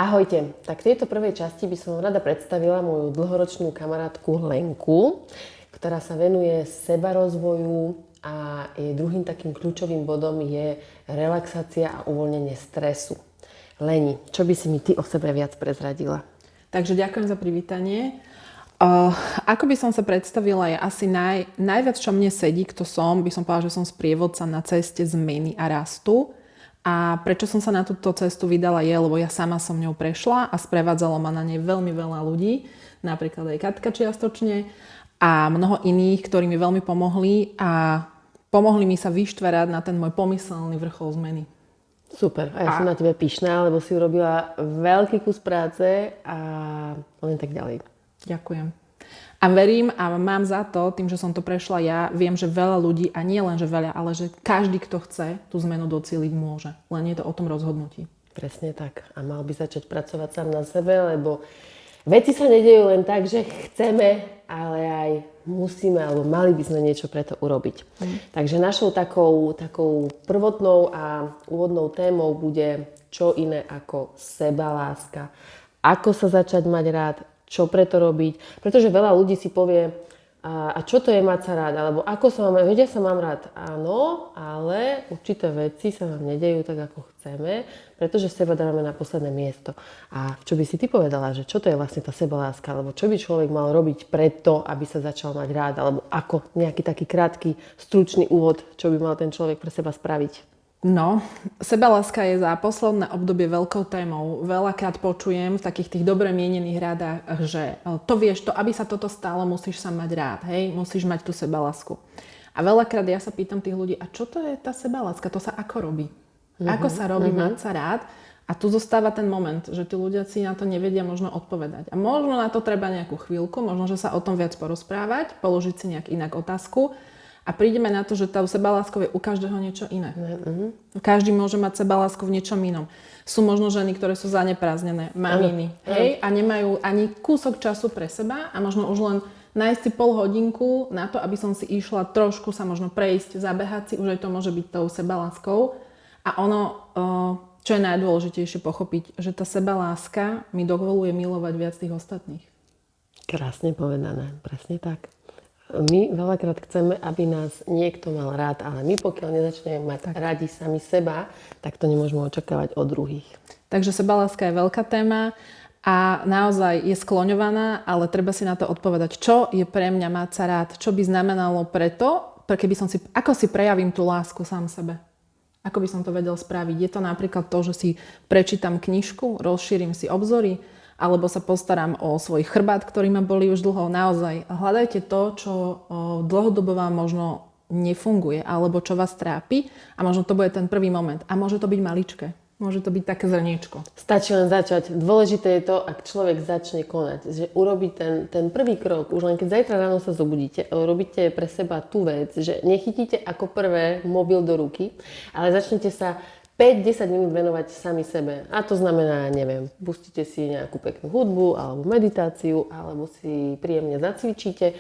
Ahojte, tak v tejto prvej časti by som rada predstavila moju dlhoročnú kamarátku Lenku, ktorá sa venuje sebarozvoju a jej druhým takým kľúčovým bodom je relaxácia a uvoľnenie stresu. Leni, čo by si mi ty o sebe viac prezradila? Takže ďakujem za privítanie. Ako by som sa predstavila, je asi najviac, čo mne sedí, kto som, by som povedala, že som sprievodca na ceste zmeny a rastu. A prečo som sa na túto cestu vydala je, lebo ja sama som ňou prešla a sprevádzalo ma na nej veľmi veľa ľudí, napríklad aj Katka čiastočne a mnoho iných, ktorí mi veľmi pomohli a pomohli mi sa vyštverať na ten môj pomyselný vrchol zmeny. Super, a ja som na tebe pyšná, lebo si urobila veľký kus práce a len tak ďalej. Ďakujem. A verím a mám za to, tým, že som to prešla ja, viem, že veľa ľudí, a nie len, že veľa, ale že každý, kto chce, tú zmenu docieliť môže. Len je to o tom rozhodnutí. Presne tak. A mal by začať pracovať sám na sebe, lebo veci sa nedejú len tak, že chceme, ale aj musíme, alebo mali by sme niečo preto urobiť. Takže našou takou prvotnou a úvodnou témou bude čo iné ako sebaláska. Ako sa začať mať rád, čo preto robiť. Pretože veľa ľudí si povie, a čo to je mať sa rád, alebo ako sa mám, veď ja sa mám rád. Áno, ale určité veci sa nám nedejú tak, ako chceme, pretože seba dávame na posledné miesto. A čo by si ty povedala, že čo to je vlastne tá sebaláska, alebo čo by človek mal robiť preto, aby sa začal mať rád, alebo ako nejaký taký krátky, stručný úvod, čo by mal ten človek pre seba spraviť? No, sebaláska je za posledné obdobie veľkou témou. Veľakrát počujem v takých tých dobre mienených radách, že to vieš, to, aby sa toto stalo, musíš sa mať rád, hej, musíš mať tú sebalásku. A veľakrát ja sa pýtam tých ľudí, a čo to je tá sebaláska, to sa ako robí? Ako sa robí mať sa rád? A tu zostáva ten moment, že tí ľudia si na to nevedia možno odpovedať. A možno na to treba nejakú chvíľku, možno, že sa o tom viac porozprávať, položiť si nejak inak otázku. A prídeme na to, že tá sebaláskou je u každého niečo iné. Každý môže mať sebalásku v niečom inom. Sú možno ženy, ktoré sú zaneprázdnené, maminy, hej, a nemajú ani kúsok času pre seba a možno už len nájsť si pol hodinku na to, aby som si išla trošku sa možno prejsť, zabehať si, už aj to môže byť tou sebaláskou. A ono, čo je najdôležitejšie pochopiť, že tá sebaláska mi dovoluje milovať viac tých ostatných. Krásne povedané, presne tak. My veľakrát chceme, aby nás niekto mal rád, ale my pokiaľ nezačneme mať radi sami seba, tak to nemôžeme očakávať od druhých. Takže sebaláska je veľká téma a naozaj je skloňovaná, ale treba si na to odpovedať, čo je pre mňa mať sa rád, čo by znamenalo preto, ako si prejavím tú lásku sám sebe. Ako by som to vedel spraviť? Je to napríklad to, že si prečítam knižku, rozšírim si obzory, alebo sa postaram o svoj chrbát, ktorý ma bolí už dlho. Naozaj hľadajte to, čo dlhodobo vám možno nefunguje, alebo čo vás trápi a možno to bude ten prvý moment. A môže to byť maličké. Môže to byť také zrniečko. Stačí len začať. Dôležité je to, ak človek začne konať. Že urobí ten prvý krok. Už len keď zajtra ráno sa zobudíte, robíte pre seba tú vec, že nechytíte ako prvé mobil do ruky, ale začnete sa 5-10 minút venovať sami sebe. A to znamená, neviem, pustíte si nejakú peknú hudbu, alebo meditáciu, alebo si príjemne zacvičíte.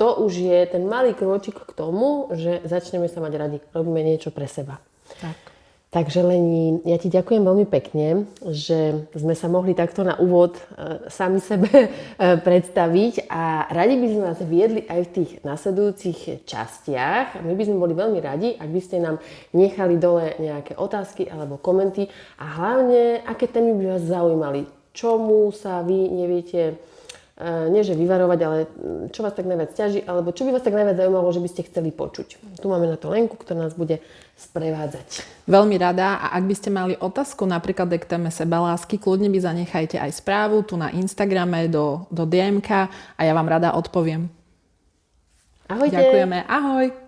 To už je ten malý krôčik k tomu, že začneme sa mať radi. Robíme niečo pre seba. Tak. Takže Leni, ja ti ďakujem veľmi pekne, že sme sa mohli takto na úvod sami sebe predstaviť a radi by sme vás viedli aj v tých nasledujúcich častiach. My by sme boli veľmi radi, ak by ste nám nechali dole nejaké otázky alebo komenty a hlavne, aké témy by vás zaujímali, čomu sa vy neviete nie že vyvarovať, ale čo vás tak najviac ťaží, alebo čo by vás tak najviac zaujímalo, že by ste chceli počuť. Tu máme na to Lenku, ktorá nás bude sprevádzať. Veľmi rada a ak by ste mali otázku napríklad k téme sebalásky, kľudne by zanechajte aj správu tu na Instagrame do DM-ka a ja vám rada odpoviem. Ahojte. Ďakujeme, ahoj.